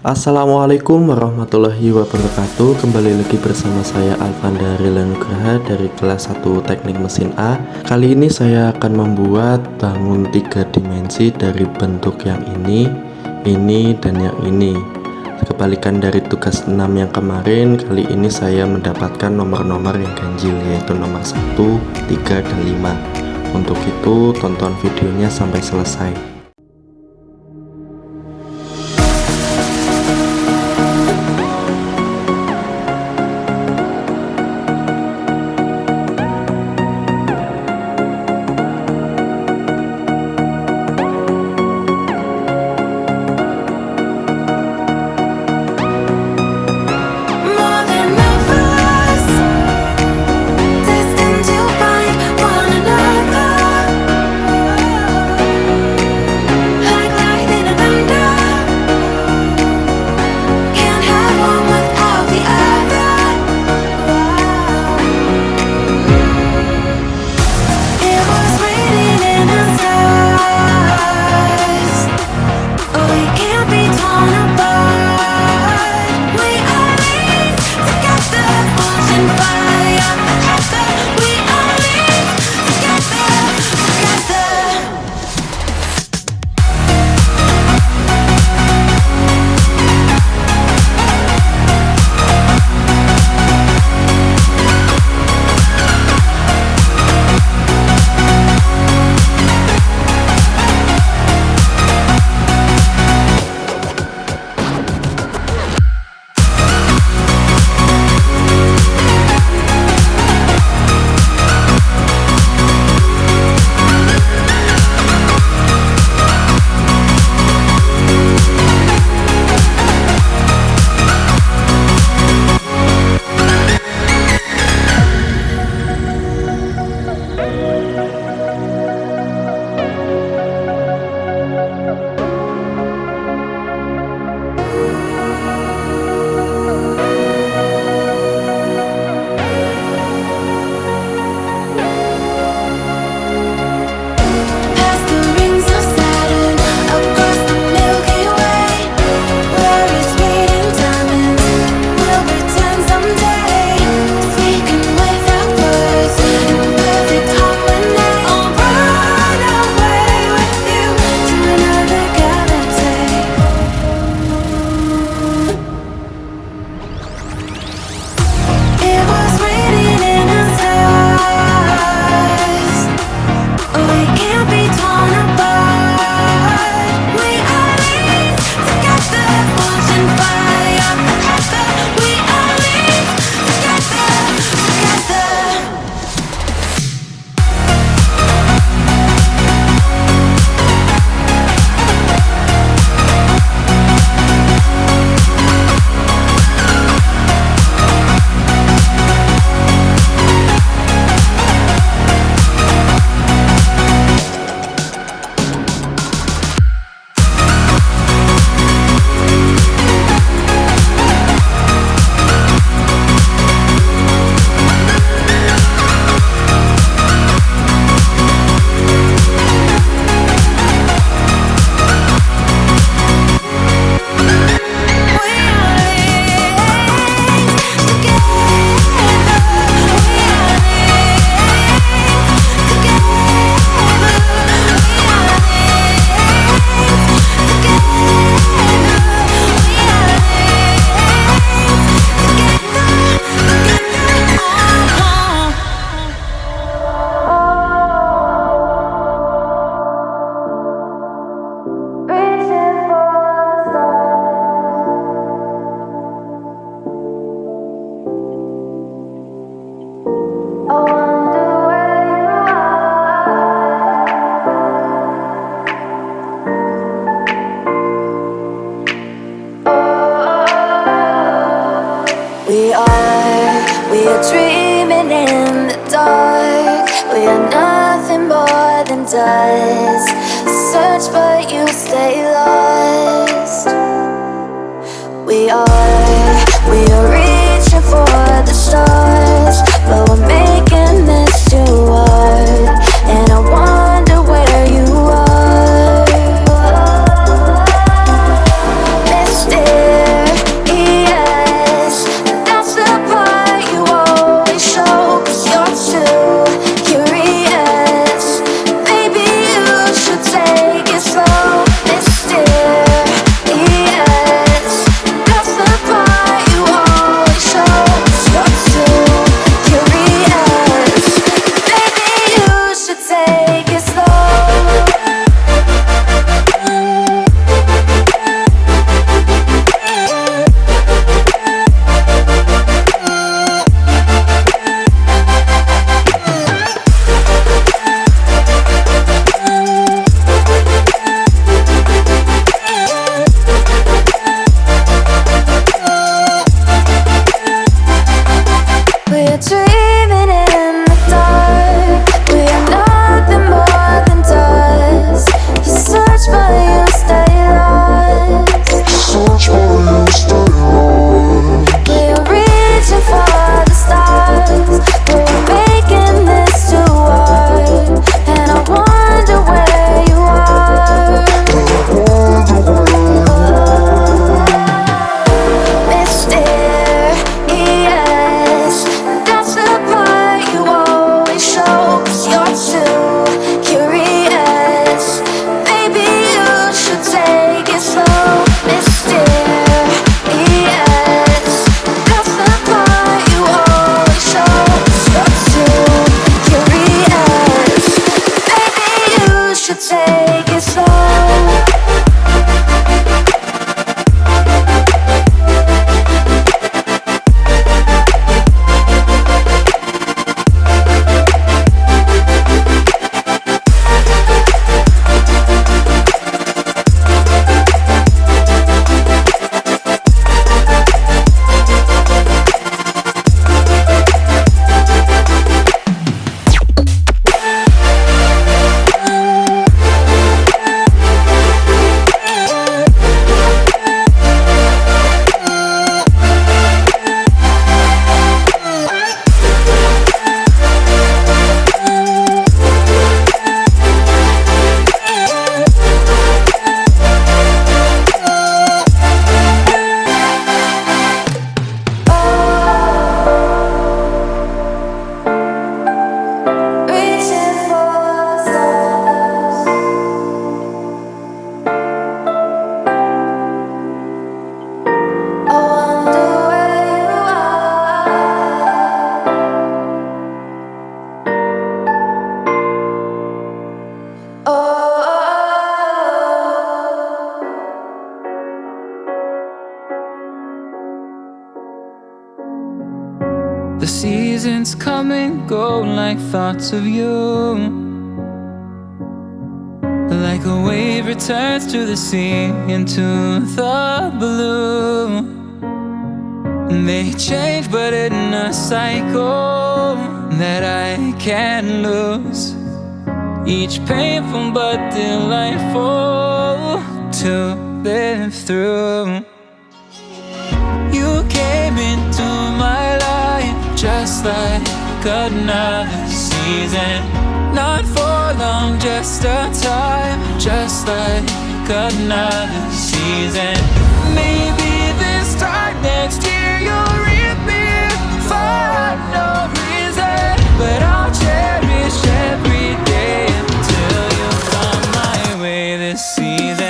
Assalamualaikum warahmatullahi wabarakatuh. Kembali lagi bersama saya Alfanda dari Nugraha dari kelas 1 Teknik Mesin A. Kali ini saya akan membuat bangun 3 dimensi dari bentuk yang ini, dan yang ini. Kebalikan dari tugas 6 yang kemarin, kali ini saya mendapatkan nomor-nomor yang ganjil, yaitu nomor 1, 3, dan 5. Untuk itu tonton videonya sampai selesai. We are dreaming in the dark. We are nothing more than dust. Search but you stay lost. We are reaching for the stars, but we're making this too hard. And I wonder where you are. Mystic. The seasons come and go like thoughts of you. Like a wave returns to the sea, into the blue. They change but in a cycle that I can't lose. Each painful but delightful to live through. You came into my life just like another season. Not for long, just a time, just like another season. Maybe this time next year you'll reappear for no reason, but I'll cherish every day until you come my way this season.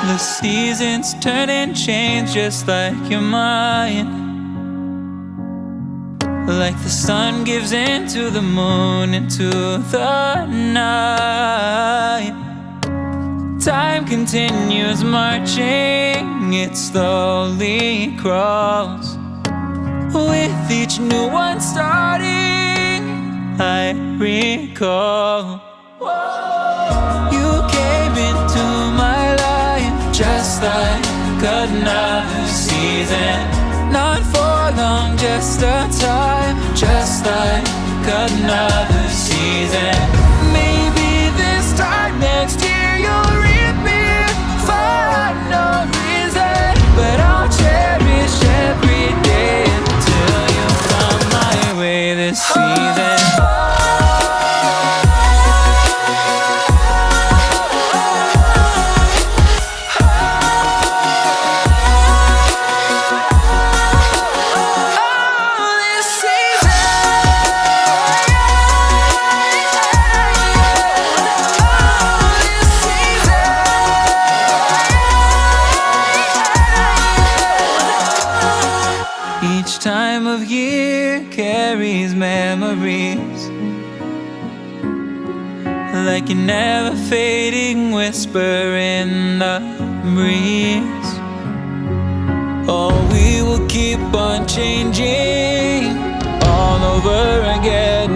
The seasons turn and change just like your mind. Like the sun gives into the moon, into the night. Time continues marching, it slowly crawls. With each new one starting, I recall. You came into my life just like another season. Not for long, just a time, just like another season. Maybe this time next year you'll reappear for no reason, but I'll cherish every day until you come my way this season. Each time of year carries memories, like a never fading whisper in the breeze. Oh, we will keep on changing all over again.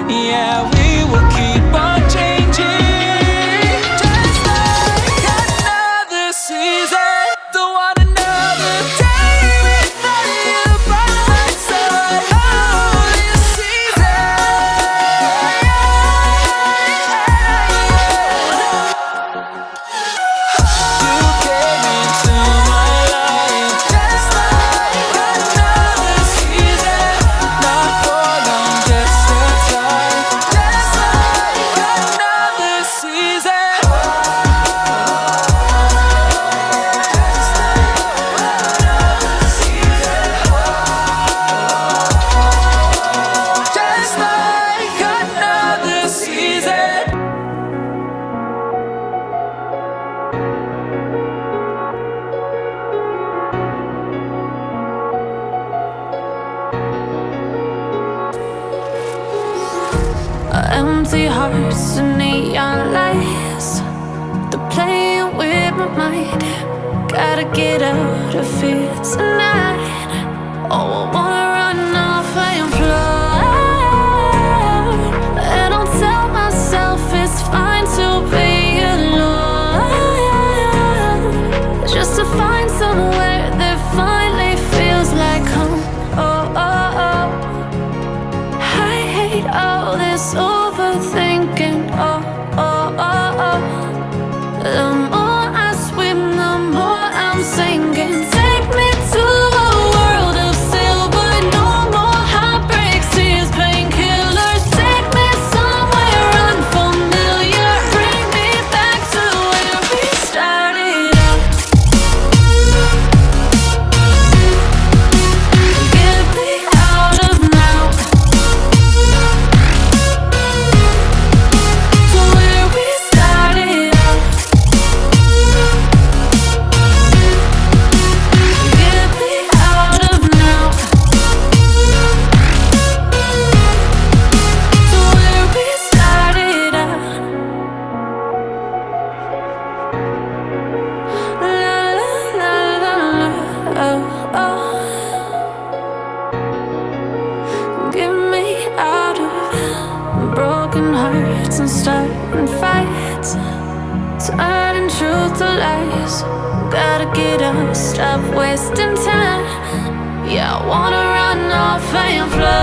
Yeah, we will keep on changing, just like another season. Don't want another day without you by my side. Oh, this season. You came into my life just like another season. Not for long, just a time, just like another season. Just like another season. Empty hearts and neon lights, they're playing with my mind. Gotta get out of here tonight. Oh, I wanna run off and fly. And I'll tell myself it's fine to be alone, just to find somewhere that finally feels like home. Oh, oh, oh. I hate all this overthinking. Oh, oh, oh, oh. The more I swim, the more I'm sinking. Take me to a world of silver and starting fights, turning truth to lies. Gotta get up, stop wasting time. Yeah, I wanna run off and fly.